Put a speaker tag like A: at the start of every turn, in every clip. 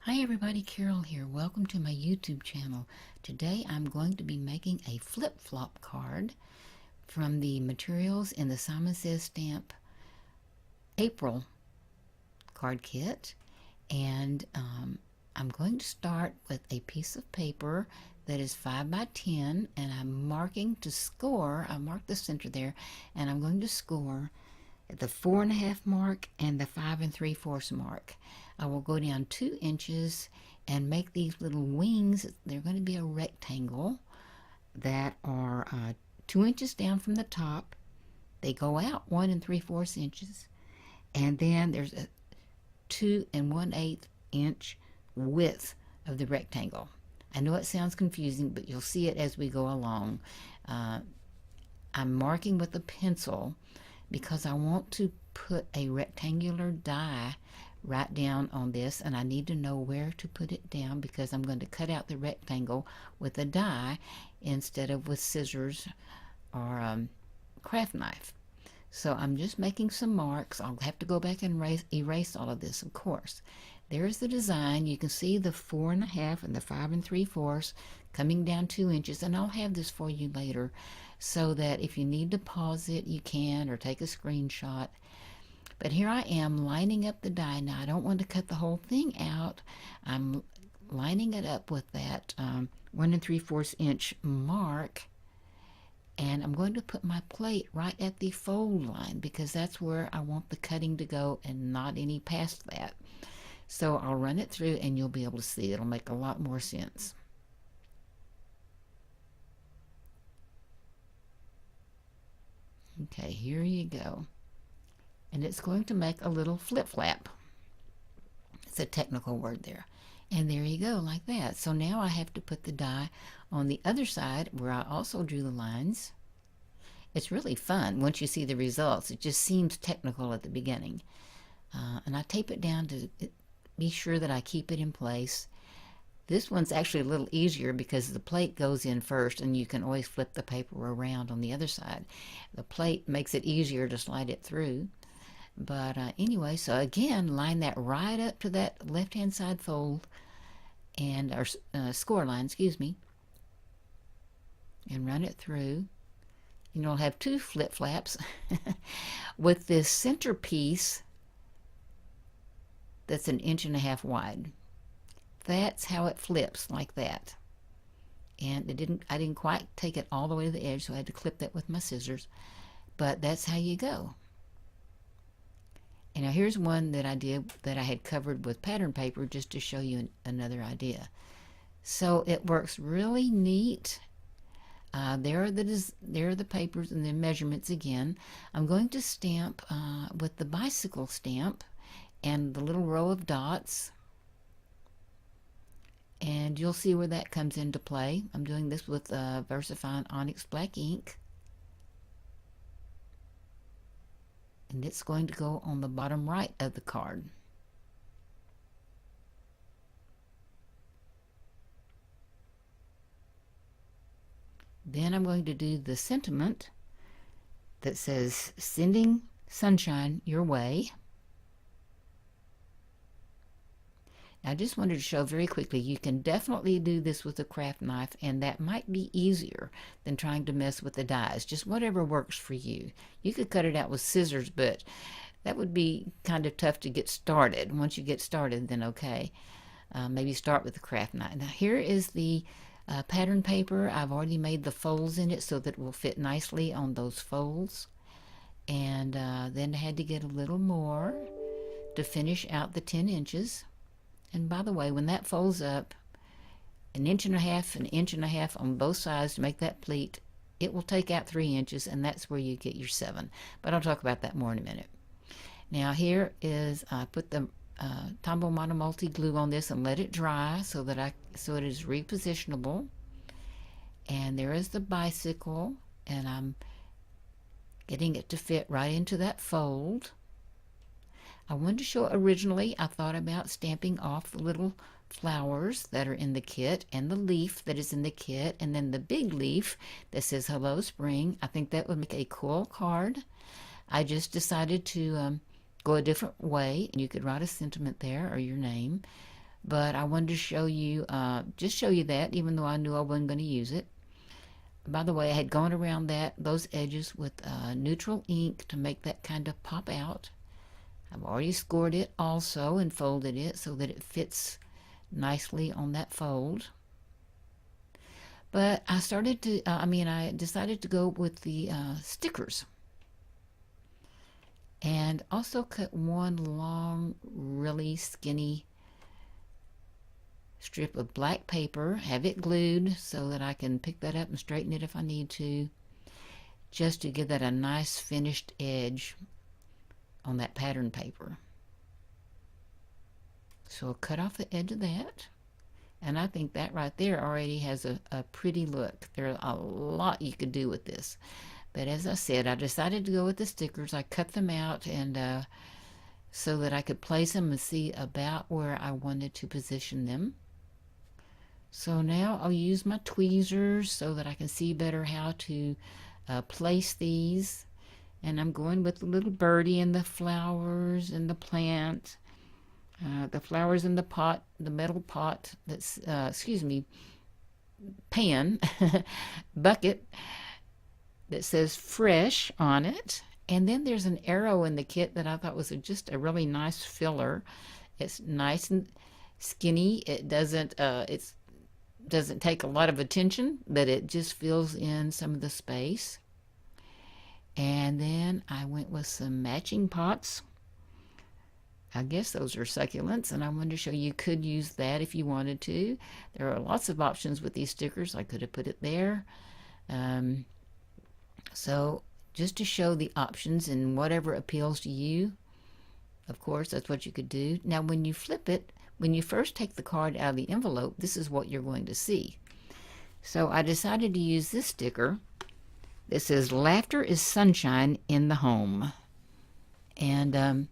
A: Hi everybody, Carol here. Welcome to my YouTube channel. Today I'm going to be making a flip-flop card from the materials in the Simon Says Stamp April Card Kit. And I'm going to start with a piece of paper that is 5 by 10, and I'm marking to score. I marked the center there, and I'm going to score at the 4.5 mark and the 5 3/4 mark. I will go down 2 inches and make these little wings. They're going to be a rectangle that are 2 inches down from the top. They go out 1 3/4 inches, and then there's a 2 1/8 inch width of the rectangle. I know it sounds confusing, but you'll see it as we go along. I'm marking with a pencil because I want to put a rectangular die right down on this, and I need to know where to put it down because I'm going to cut out the rectangle with a die instead of with scissors or craft knife. So I'm just making some marks. I'll have to go back and erase all of this, of course. There's the design. You can see the 4.5 and the 5 3/4 coming down 2 inches, and I'll have this for you later so that if you need to pause it, you can, or take a screenshot. But here I am lining up the die. Now I don't want to cut the whole thing out. I'm lining it up with that 1 3/4 inch mark, and I'm going to put my plate right at the fold line because that's where I want the cutting to go and not any past that. So I'll run it through and you'll be able to see. It'll make a lot more sense. Okay, here you go. And it's going to make a little flip-flap. It's a technical word there. And there you go, like that. So now I have to put the die on the other side where I also drew the lines. It's really fun once you see the results. It just seems technical at the beginning. And I tape it down to be sure that I keep it in place. This one's actually a little easier because the plate goes in first and you can always flip the paper around on the other side. The plate makes it easier to slide it through. But anyway, so again, line that right up to that left-hand side fold, and or score line, excuse me, and run it through. And you'll have 2 flip-flaps with this center piece that's 1.5 inches wide. That's how it flips, like that. And I didn't quite take it all the way to the edge, so I had to clip that with my scissors. But that's how you go. And now here's one that I did that I had covered with pattern paper just to show you another idea. So it works really neat. There are the papers and the measurements again. I'm going to stamp with the bicycle stamp and the little row of dots. And you'll see where that comes into play. I'm doing this with VersaFine Onyx Black ink. And it's going to go on the bottom right of the card. Then I'm going to do the sentiment that says, "Sending sunshine your way." I just wanted to show very quickly, you can definitely do this with a craft knife, and that might be easier than trying to mess with the dies. Just whatever works for you. You could cut it out with scissors, but that would be kind of tough to get started. Once you get started, then okay. Maybe start with the craft knife. Now here is the pattern paper. I've already made the folds in it so that it will fit nicely on those folds. And then I had to get a little more to finish out the 10 inches. And by the way, when that folds up 1.5 inches, 1.5 inches on both sides to make that pleat, it will take out 3 inches, and that's where you get your 7. But I'll talk about that more in a minute. Now here is, I put the Tombow Monomulti glue on this and let it dry so that it is repositionable. And there is the bicycle, and I'm getting it to fit right into that fold. I wanted to show originally, I thought about stamping off the little flowers that are in the kit and the leaf that is in the kit, and then the big leaf that says "Hello Spring." I think that would make a cool card. I just decided to go a different way. You could write a sentiment there or your name, but I wanted to show you, just show you that, even though I knew I wasn't going to use it. By the way, I had gone around those edges with neutral ink to make that kind of pop out. I've already scored it also and folded it so that it fits nicely on that fold. But I decided to go with the stickers. And also cut one long, really skinny strip of black paper, have it glued so that I can pick that up and straighten it if I need to, just to give that a nice finished edge on that pattern paper. So I'll cut off the edge of that, and I think that right there already has a pretty look. There's a lot you could do with this, but as I said, I decided to go with the stickers. I cut them out and so that I could place them and see about where I wanted to position them. So now I'll use my tweezers so that I can see better how to place these. And I'm going with the little birdie and the flowers and the plant. The flowers in the pot, the metal pot that's, pan, bucket that says fresh on it. And then there's an arrow in the kit that I thought was just a really nice filler. It's nice and skinny. It doesn't take a lot of attention, but it just fills in some of the space. And then I went with some matching pots. I guess those are succulents, and I wanted to show you could use that if you wanted to. There are lots of options with these stickers. I could have put it there. So just to show the options and whatever appeals to you, of course, that's what you could do. Now, when you flip it, when you first take the card out of the envelope, this is what you're going to see. So I decided to use this sticker that says, "Laughter is sunshine in the home." And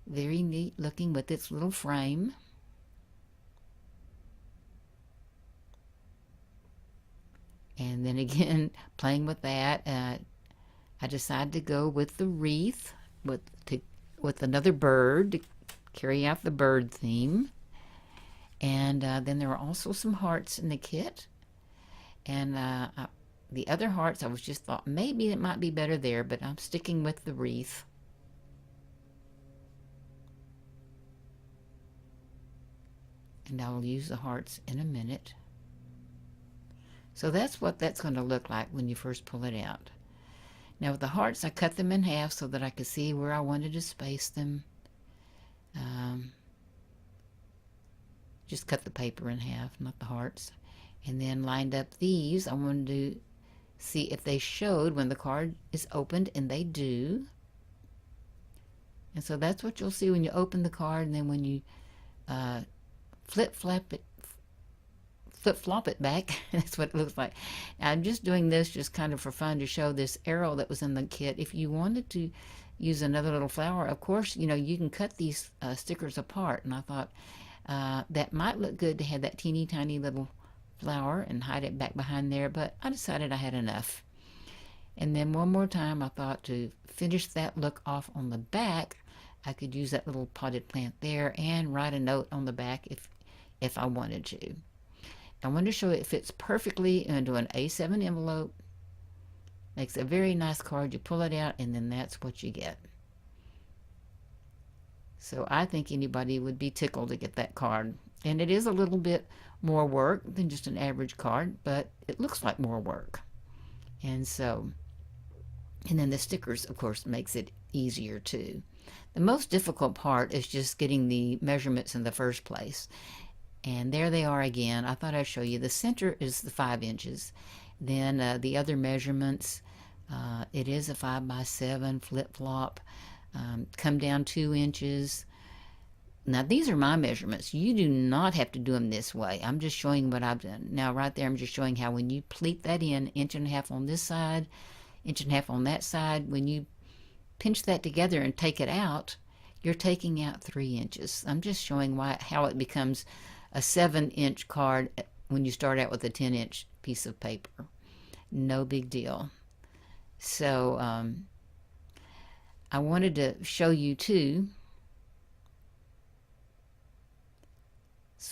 A: very neat looking with its little frame. And then again, playing with that, I decided to go with the wreath with another bird to carry out the bird theme. And then there are also some hearts in the kit. And the other hearts, I was just thought maybe it might be better there, but I'm sticking with the wreath. And I'll use the hearts in a minute. So that's what that's going to look like when you first pull it out. Now with the hearts, I cut them in half so that I could see where I wanted to space them. Just cut the paper in half, not the hearts. And then lined up these. I wanted to see if they showed when the card is opened, and they do. And so that's what you'll see when you open the card, and then when you flip-flop it back. That's what it looks like. I'm just doing this just kind of for fun to show this arrow that was in the kit. If you wanted to use another little flower, of course, you can cut these stickers apart. And I thought that might look good to have that teeny tiny little flower and hide it back behind there, but I decided I had enough. And then one more time, I thought to finish that look off on the back, I could use that little potted plant there and write a note on the back if I wanted to. I wanted to show it fits perfectly into an A7 envelope. Makes a very nice card. You pull it out, and then that's what you get. So I think anybody would be tickled to get that card. And it is a little bit more work than just an average card, but it looks like more work. And then the stickers, of course, makes it easier too. The most difficult part is just getting the measurements in the first place. And there they are again. I thought I'd show you. The center is the 5 inches. Then the other measurements, it is a 5x7 flip-flop. Come down 2 inches. Now these are my measurements. You do not have to do them this way. I'm just showing what I've done. Now right there I'm just showing how when you pleat that in, 1.5 inches on this side, 1.5 inches on that side, when you pinch that together and take it out, you're taking out 3 inches. I'm just showing how it becomes a 7-inch card when you start out with a 10-inch piece of paper. No big deal. So I wanted to show you too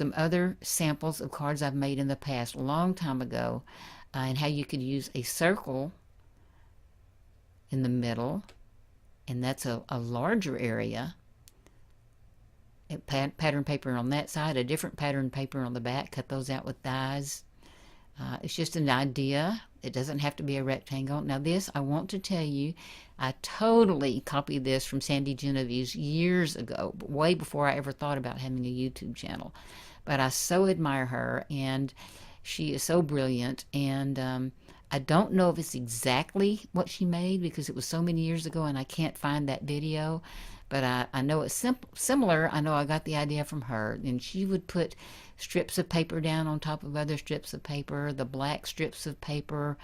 A: some other samples of cards I've made in the past, a long time ago, and how you could use a circle in the middle, and that's a larger area. Pattern paper on that side, a different pattern paper on the back. Cut those out with dies. It's just an idea. It doesn't have to be a rectangle. Now this, I want to tell you, I totally copied this from Sandi Genovese years ago, way before I ever thought about having a YouTube channel. But I so admire her, and she is so brilliant. And I don't know if it's exactly what she made because it was so many years ago and I can't find that video. But I know it's similar. I know I got the idea from her. And she would put strips of paper down on top of other strips of paper, the black strips of paper,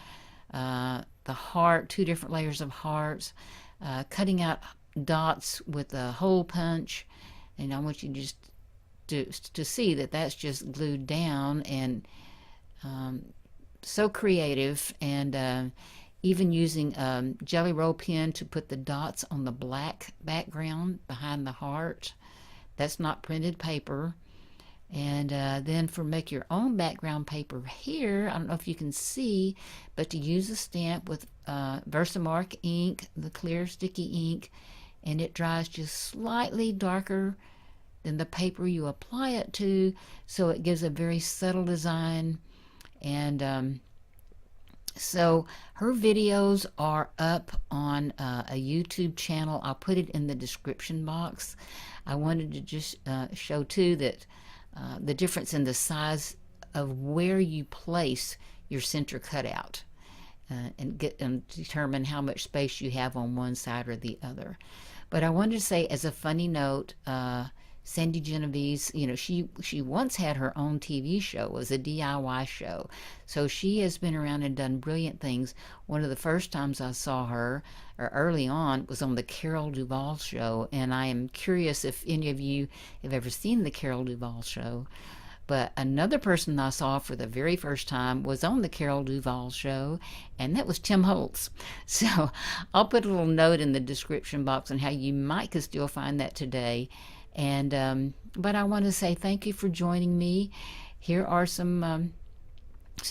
A: the heart, 2 different layers of hearts, cutting out dots with a hole punch. And I want you just to see that that's just glued down, and so creative. And even using Jelly Roll pen to put the dots on the black background behind the heart. That's not printed paper. And then for make your own background paper here, I don't know if you can see, but to use a stamp with Versamark ink, the clear sticky ink, and it dries just slightly darker than the paper you apply it to, so it gives a very subtle design. And so her videos are up on a YouTube channel. I'll put it in the description box. I wanted to just show too that the difference in the size of where you place your center cutout, and determine how much space you have on one side or the other. But I wanted to say, as a funny note, Sandi Genovese, you know, she once had her own TV show. It was a DIY show. So she has been around and done brilliant things. One of the first times I saw her, or early on, was on the Carol Duvall show. And I am curious if any of you have ever seen the Carol Duvall show. But another person I saw for the very first time was on the Carol Duvall show, and that was Tim Holtz. So I'll put a little note in the description box on how you might could still find that today. And but I want to say thank you for joining me. Here are some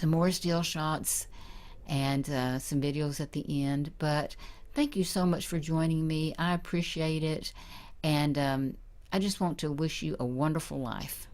A: more still shots and some videos at the end. But thank you so much for joining me. I appreciate it, and I just want to wish you a wonderful life.